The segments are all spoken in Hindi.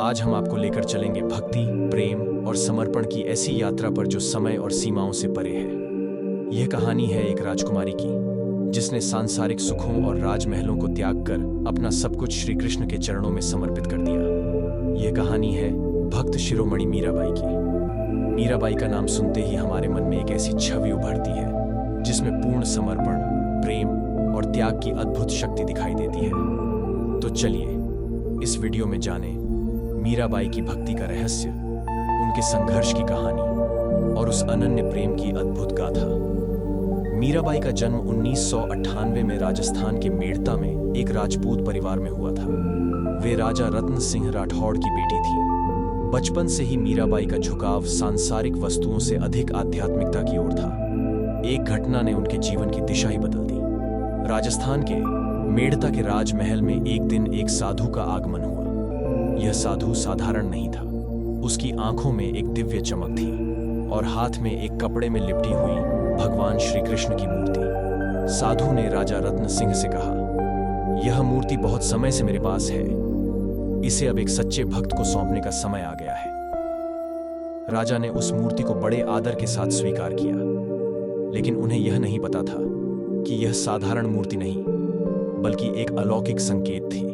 आज हम आपको लेकर चलेंगे भक्ति, प्रेम और समर्पण की ऐसी यात्रा पर जो समय और सीमाओं से परे है। यह कहानी है एक राजकुमारी की, जिसने सांसारिक सुखों और राजमहलों को त्याग कर अपना सब कुछ श्री कृष्ण के चरणों में समर्पित कर दिया। यह कहानी है भक्त शिरोमणि मीराबाई की। मीराबाई का नाम सुनते ही हमारे मन में एक ऐसी छवि उभरती है जिसमें पूर्ण समर्पण, प्रेम और त्याग की अद्भुत शक्ति दिखाई देती है। तो चलिए इस वीडियो में जानें मीराबाई की भक्ति का रहस्य, उनके संघर्ष की कहानी और उस अनन्य प्रेम की अद्भुत गाथा। मीराबाई का जन्म 1998 में राजस्थान के मेड़ता में एक राजपूत परिवार में हुआ था। वे राजा रत्न सिंह राठौड़ की बेटी थी। बचपन से ही मीराबाई का झुकाव सांसारिक वस्तुओं से अधिक आध्यात्मिकता की ओर था। एक घटना ने उनके जीवन की दिशा ही बदल दी। राजस्थान के मेड़ता के राजमहल में एक दिन एक साधु का आगमन हुआ। यह साधु साधारण नहीं था। उसकी आंखों में एक दिव्य चमक थी और हाथ में एक कपड़े में लिपटी हुई भगवान श्री कृष्ण की मूर्ति। साधु ने राजा रत्न सिंह से कहा, यह मूर्ति बहुत समय से मेरे पास है, इसे अब एक सच्चे भक्त को सौंपने का समय आ गया है। राजा ने उस मूर्ति को बड़े आदर के साथ स्वीकार किया, लेकिन उन्हें यह नहीं पता था कि यह साधारण मूर्ति नहीं बल्कि एक अलौकिक संकेत थी।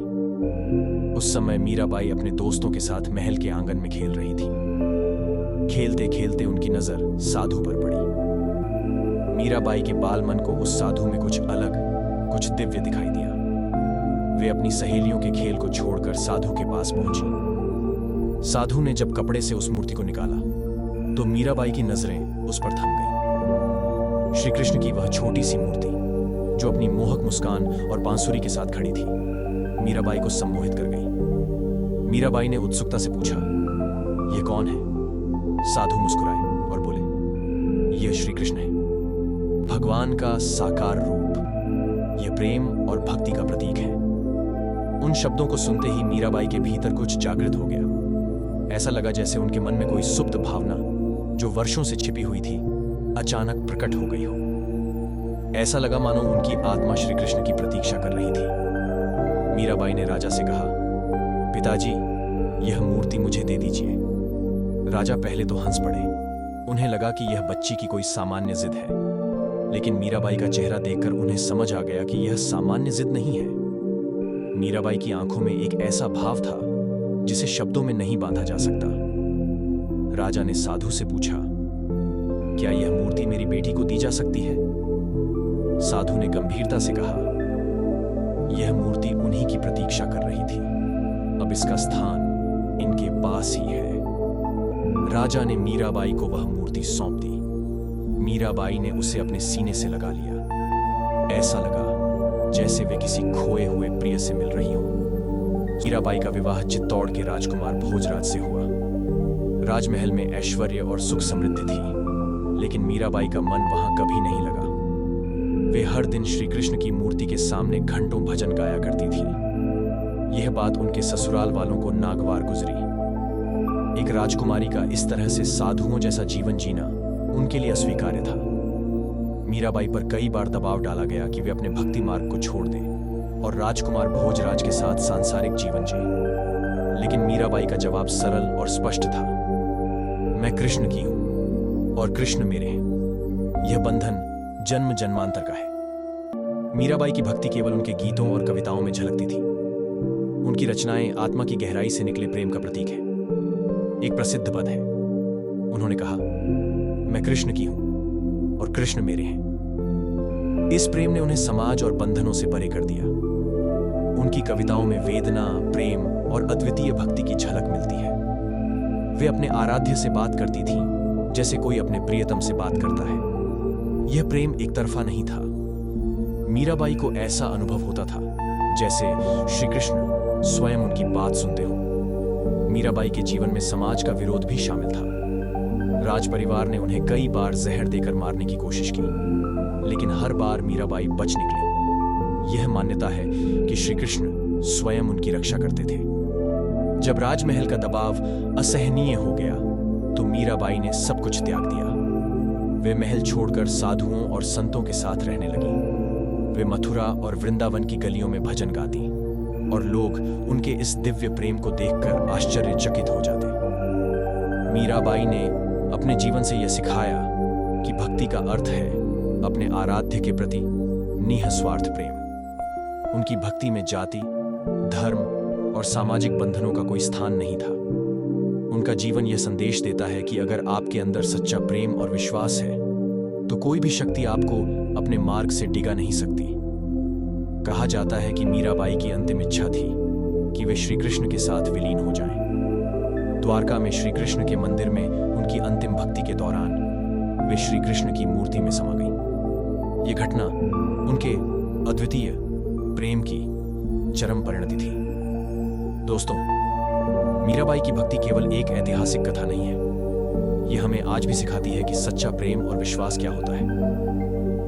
उस समय मीराबाई अपने दोस्तों के साथ महल के आंगन में खेल रही थी। खेलते खेलते उनकी नजर साधु पर पड़ी। मीराबाई के बाल मन को उस साधु में कुछ अलग, कुछ दिव्य दिखाई दिया। वे अपनी सहेलियों के खेल को छोड़कर साधु के पास पहुंची। साधु ने जब कपड़े से उस मूर्ति को निकाला तो मीराबाई की नजरें उस पर थम गईं। श्री कृष्ण की वह छोटी सी मूर्ति जो अपनी मोहक मुस्कान और बांसुरी के साथ खड़ी थी, मीराबाई को सम्मोहित कर गई। मीराबाई ने उत्सुकता से पूछा, यह कौन है? साधु मुस्कुराए और बोले, यह श्री कृष्ण है, भगवान का साकार रूप। यह प्रेम और भक्ति का प्रतीक है। उन शब्दों को सुनते ही मीराबाई के भीतर कुछ जागृत हो गया। ऐसा लगा जैसे उनके मन में कोई सुप्त भावना जो वर्षों से छिपी हुई थी अचानक प्रकट हो गई हो। ऐसा लगा मानो उनकी आत्मा श्री कृष्ण की प्रतीक्षा कर रही थी। मीराबाई ने राजा से कहा, पिताजी, यह मूर्ति मुझे दे दीजिए। राजा पहले तो हंस पड़े। उन्हें लगा कि यह बच्ची की कोई सामान्य जिद है, लेकिन मीराबाई का चेहरा देखकर उन्हें समझ आ गया कि यह सामान्य जिद नहीं है। मीराबाई की आंखों में एक ऐसा भाव था जिसे शब्दों में नहीं बांधा जा सकता। राजा ने साधु से पूछा, क्या यह मूर्ति मेरी बेटी को दी जा सकती है? साधु ने गंभीरता से कहा, यह मूर्ति उन्हीं की प्रतीक्षा कर रही थी। अब इसका स्थान इनके पास ही है। राजा ने मीराबाई को वह मूर्ति सौंप दी। मीराबाई ने उसे अपने सीने से लगा लिया। ऐसा लगा जैसे वे किसी खोए हुए प्रिय से मिल रही हों। मीराबाई का विवाह चित्तौड़ के राजकुमार भोजराज से हुआ। राजमहल में ऐश्वर्य और सुख समृद्धि थी, लेकिन मीराबाई का मन वहां कभी नहीं लगा। वे हर दिन श्री कृष्ण की मूर्ति के सामने घंटों भजन गाया करती थी। यह बात उनके ससुराल वालों को नागवार गुजरी। एक राजकुमारी का इस तरह से साधुओं जैसा जीवन जीना उनके लिए अस्वीकार्य था। मीराबाई पर कई बार दबाव डाला गया कि वे अपने भक्ति मार्ग को छोड़ दें और राजकुमार भोजराज के साथ सांसारिक जीवन जिए। लेकिन मीराबाई का जवाब सरल और स्पष्ट था, मैं कृष्ण की हूं और कृष्ण मेरे हैं। यह बंधन जन्म जन्मांतर का है। मीराबाई की भक्ति केवल उनके गीतों और कविताओं में झलकती थी। उनकी रचनाएं आत्मा की गहराई से निकले प्रेम का प्रतीक है। एक प्रसिद्ध पद है, उन्होंने कहा, मैं कृष्ण की हूं और कृष्ण मेरे हैं। इस प्रेम ने उन्हें समाज और बंधनों से परे कर दिया। उनकी कविताओं में वेदना, प्रेम और अद्वितीय भक्ति की झलक मिलती है। वे अपने आराध्य से बात करती थीं जैसे कोई अपने प्रियतम से बात करता है। यह प्रेम एक तरफा नहीं था। मीराबाई को ऐसा अनुभव होता था जैसे श्री कृष्ण स्वयं उनकी बात सुनते हो। मीराबाई के जीवन में समाज का विरोध भी शामिल था। राज परिवार ने उन्हें कई बार जहर देकर मारने की कोशिश की, लेकिन हर बार मीराबाई बच निकली। यह मान्यता है कि श्री कृष्ण स्वयं उनकी रक्षा करते थे। जब राजमहल का दबाव असहनीय हो गया तो मीराबाई ने सब कुछ त्याग दिया। वे महल छोड़कर साधुओं और संतों के साथ रहने लगी। वे मथुरा और वृंदावन की गलियों में भजन गाती, और लोग उनके इस दिव्य प्रेम को देखकर आश्चर्यचकित हो जाते। मीराबाई ने अपने जीवन से यह सिखाया कि भक्ति का अर्थ है अपने आराध्य के प्रति निःस्वार्थ प्रेम। उनकी भक्ति में जाति, धर्म और सामाजिक बंधनों का कोई स्थान नहीं था। उनका जीवन यह संदेश देता है कि अगर आपके अंदर सच्चा प्रेम और विश्वास है तो कोई भी शक्ति आपको अपने मार्ग से डिगा नहीं सकती। कहा जाता है कि मीराबाई की अंतिम इच्छा थी कि वे श्री कृष्ण के साथ विलीन हो जाएं। द्वारका में श्री कृष्ण के मंदिर में उनकी अंतिम भक्ति के दौरान वे श्री कृष्ण की मूर्ति में समा गई। यह घटना उनके अद्वितीय प्रेम की चरम परिणति थी। दोस्तों, मीराबाई की भक्ति केवल एक ऐतिहासिक कथा नहीं है, यह हमें आज भी सिखाती है कि सच्चा प्रेम और विश्वास क्या होता है।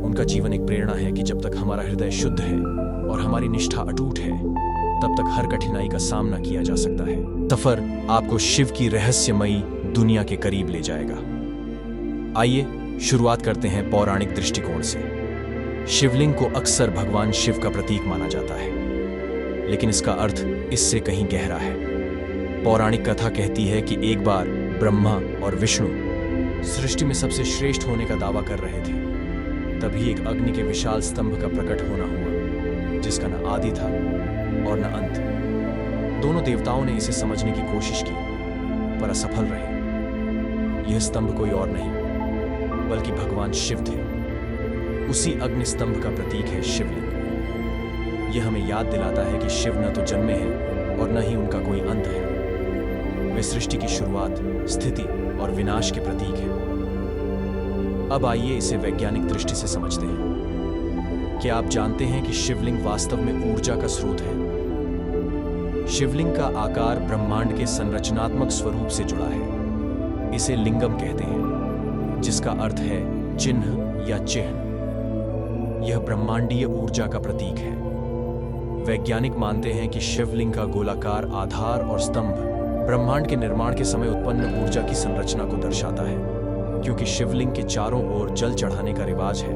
उनका जीवन एक प्रेरणा है कि जब तक हमारा हृदय शुद्ध है और हमारी निष्ठा अटूट है, तब तक हर कठिनाई का सामना किया जा सकता है। सफर आपको शिव की रहस्यमयी दुनिया के करीब ले जाएगा। आइए शुरुआत करते हैं पौराणिक दृष्टिकोण से। शिवलिंग को अक्सर भगवान शिव का प्रतीक माना जाता है, लेकिन इसका अर्थ इससे कहीं गहरा है। पौराणिक कथा कहती है कि एक बार ब्रह्मा और विष्णु सृष्टि में सबसे श्रेष्ठ होने का दावा कर रहे थे। तभी एक अग्नि के विशाल स्तंभ का प्रकट होना हुआ, जिसका न आदि था और न अंत। दोनों देवताओं ने इसे समझने की कोशिश की, पर असफल रहे। यह स्तंभ कोई और नहीं बल्कि भगवान शिव थे। उसी अग्नि स्तंभ का प्रतीक है शिवलिंग। यह हमें याद दिलाता है कि शिव न तो जन्मे हैं और न ही उनका कोई अंत है। वे सृष्टि की शुरुआत, स्थिति और विनाश के प्रतीक हैं। अब आइए इसे वैज्ञानिक दृष्टि से समझते हैं। क्या आप जानते हैं कि शिवलिंग वास्तव में ऊर्जा का स्रोत है? शिवलिंग का आकार ब्रह्मांड के संरचनात्मक स्वरूप से जुड़ा है। इसे लिंगम कहते हैं, जिसका अर्थ है चिन्ह या चिह्न। यह ब्रह्मांडीय ऊर्जा का प्रतीक है। वैज्ञानिक मानते हैं कि शिवलिंग का गोलाकार आधार और स्तंभ ब्रह्मांड के निर्माण के समय उत्पन्न ऊर्जा की संरचना को दर्शाता है। क्योंकि शिवलिंग के चारों ओर जल चढ़ाने का रिवाज है,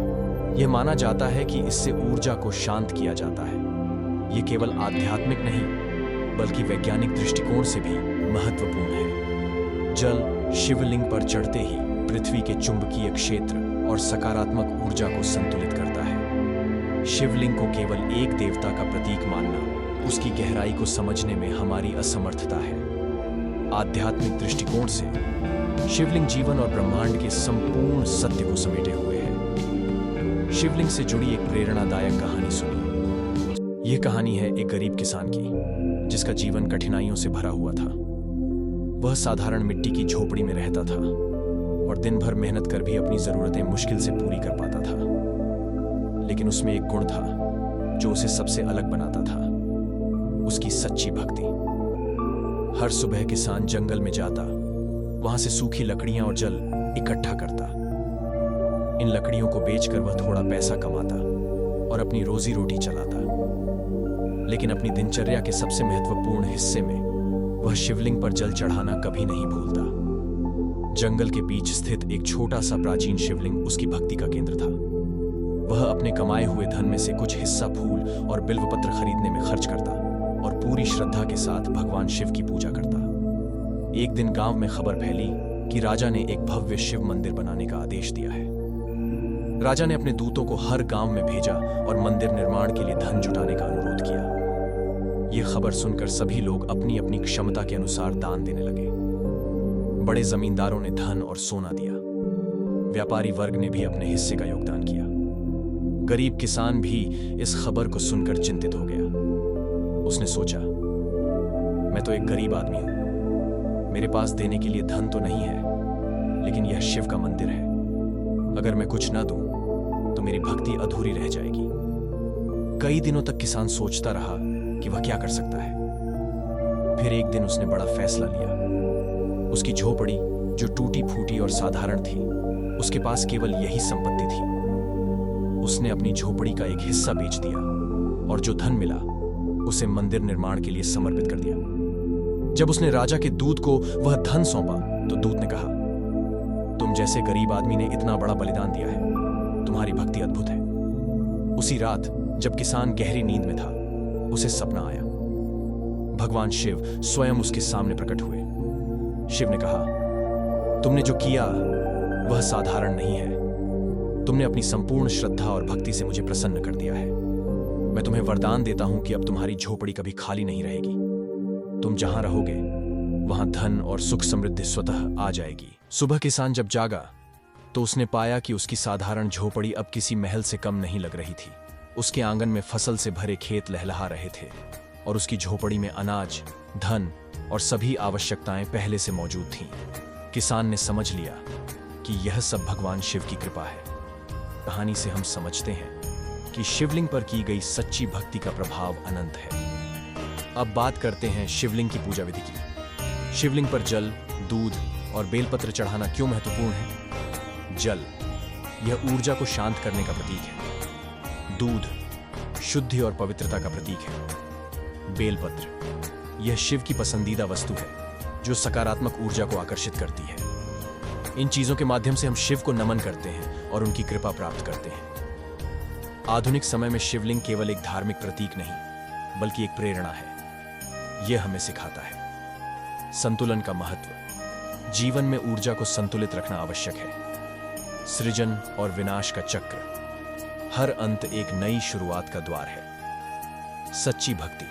यह माना जाता है कि इससे ऊर्जा को शांत किया जाता है। यह केवल आध्यात्मिक नहीं बल्कि वैज्ञानिक दृष्टिकोण से भी महत्वपूर्ण है। जल शिवलिंग पर चढ़ते ही पृथ्वी के चुंबकीय क्षेत्र और सकारात्मक ऊर्जा को संतुलित करता है। शिवलिंग को केवल एक देवता का प्रतीक मानना उसकी गहराई को समझने में हमारी असमर्थता है। आध्यात्मिक दृष्टिकोण से शिवलिंग जीवन और ब्रह्मांड के संपूर्ण सत्य को समेटे हुए है। शिवलिंग से जुड़ी एक प्रेरणादायक कहानी सुनिए। यह कहानी है एक गरीब किसान की, जिसका जीवन कठिनाइयों से भरा हुआ था। वह साधारण मिट्टी की झोपड़ी में रहता था और दिन भर मेहनत कर भी अपनी जरूरतें मुश्किल से पूरी कर पाता था। लेकिन उसमें एक गुण था जो उसे सबसे अलग बनाता था, उसकी सच्ची भक्ति। हर सुबह किसान जंगल में जाता, वहां से सूखी लकड़ियां और जल इकट्ठा करता। इन लकड़ियों को बेचकर वह थोड़ा पैसा कमाता और अपनी रोजी रोटी चलाता। लेकिन अपनी दिनचर्या के सबसे महत्वपूर्ण हिस्से में वह शिवलिंग पर जल चढ़ाना कभी नहीं भूलता। जंगल के बीच स्थित एक छोटा सा प्राचीन शिवलिंग उसकी भक्ति का केंद्र था। वह अपने कमाए हुए धन में से कुछ हिस्सा फूल और बिल्वपत्र खरीदने में खर्च करता और पूरी श्रद्धा के साथ भगवान शिव की पूजा करता। एक दिन गांव में खबर फैली कि राजा ने एक भव्य शिव मंदिर बनाने का आदेश दिया है। राजा ने अपने दूतों को हर गांव में भेजा और मंदिर निर्माण के लिए धन जुटाने का अनुरोध किया। यह खबर सुनकर सभी लोग अपनी अपनी क्षमता के अनुसार दान देने लगे। बड़े जमींदारों ने धन और सोना दिया। व्यापारी वर्ग ने भी अपने हिस्से का योगदान किया। गरीब किसान भी इस खबर को सुनकर चिंतित हो गया। उसने सोचा, मैं तो एक गरीब आदमी हूं, मेरे पास देने के लिए धन तो नहीं है, लेकिन यह शिव का मंदिर है। अगर मैं कुछ ना दूं तो मेरी भक्ति अधूरी रह जाएगी। कई दिनों तक किसान सोचता रहा कि वह क्या कर सकता है। फिर एक दिन उसने बड़ा फैसला लिया। उसकी झोपड़ी, जो टूटी फूटी और साधारण थी, उसके पास केवल यही संपत्ति थी। उसने अपनी झोपड़ी का एक हिस्सा बेच दिया और जो धन मिला उसे मंदिर निर्माण के लिए समर्पित कर दिया। जब उसने राजा के दूत को वह धन सौंपा तो दूत ने कहा, तुम जैसे गरीब आदमी ने इतना बड़ा बलिदान दिया है, तुम्हारी भक्ति अद्भुत है। उसी रात जब किसान गहरी नींद में था, उसे सपना आया। भगवान शिव स्वयं उसके सामने प्रकट हुए। शिव ने कहा, तुमने जो किया वह साधारण नहीं है। तुमने अपनी संपूर्ण श्रद्धा और भक्ति से मुझे प्रसन्न कर दिया है। मैं तुम्हें वरदान देता हूं कि अब तुम्हारी झोपड़ी कभी खाली नहीं रहेगी। तुम जहां रहोगे वहां धन और सुख समृद्धि स्वतः आ जाएगी। सुबह किसान जब जागा तो उसने पाया कि उसकी साधारण झोपड़ी अब किसी महल से कम नहीं लग रही थी। उसके आंगन में फसल से भरे खेत लहलहा रहे थे और उसकी झोपड़ी में अनाज, धन और सभी आवश्यकताएं पहले से मौजूद थीं। किसान ने समझ लिया कि यह सब भगवान शिव की कृपा है। कहानी से हम समझते हैं कि शिवलिंग पर की गई सच्ची भक्ति का प्रभाव अनंत है। अब बात करते हैं शिवलिंग की पूजा विधि की। शिवलिंग पर जल, दूध और बेलपत्र चढ़ाना क्यों महत्वपूर्ण है? जल, यह ऊर्जा को शांत करने का प्रतीक है। दूध, शुद्धि और पवित्रता का प्रतीक है। बेलपत्र, यह शिव की पसंदीदा वस्तु है जो सकारात्मक ऊर्जा को आकर्षित करती है। इन चीजों के माध्यम से हम शिव को नमन करते हैं और उनकी कृपा प्राप्त करते हैं। आधुनिक समय में शिवलिंग केवल एक धार्मिक प्रतीक नहीं, बल्कि एक प्रेरणा है। यह हमें सिखाता है संतुलन का महत्व। जीवन में ऊर्जा को संतुलित रखना आवश्यक है। सृजन और विनाश का चक्र, हर अंत एक नई शुरुआत का द्वार है। सच्ची भक्ति,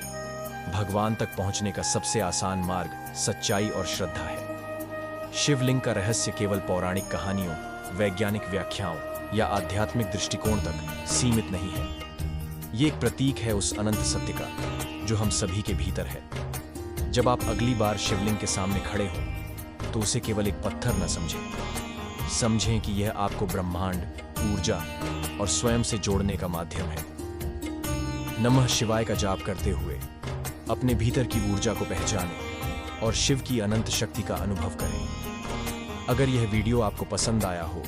भगवान तक पहुंचने का सबसे आसान मार्ग सच्चाई और श्रद्धा है। शिवलिंग का रहस्य केवल पौराणिक कहानियों, वैज्ञानिक व्याख्याओं या आध्यात्मिक दृष्टिकोण तक सीमित नहीं है। ये एक प्रतीक है उस अनंत सत्य का जो हम सभी के भीतर है। जब आप अगली बार शिवलिंग के सामने खड़े हो तो उसे केवल एक पत्थर न समझें। समझें कि यह आपको ब्रह्मांड, ऊर्जा और स्वयं से जोड़ने का माध्यम है। नमः शिवाय का जाप करते हुए अपने भीतर की ऊर्जा को पहचानें और शिव की अनंत शक्ति का अनुभव करें। अगर यह वीडियो आपको पसंद आया हो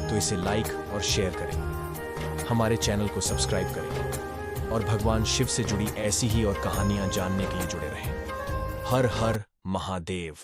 तो इसे लाइक और शेयर करें। हमारे चैनल को सब्सक्राइब करें और भगवान शिव से जुड़ी ऐसी ही और कहानियां जानने के लिए जुड़े रहें। हर हर महादेव।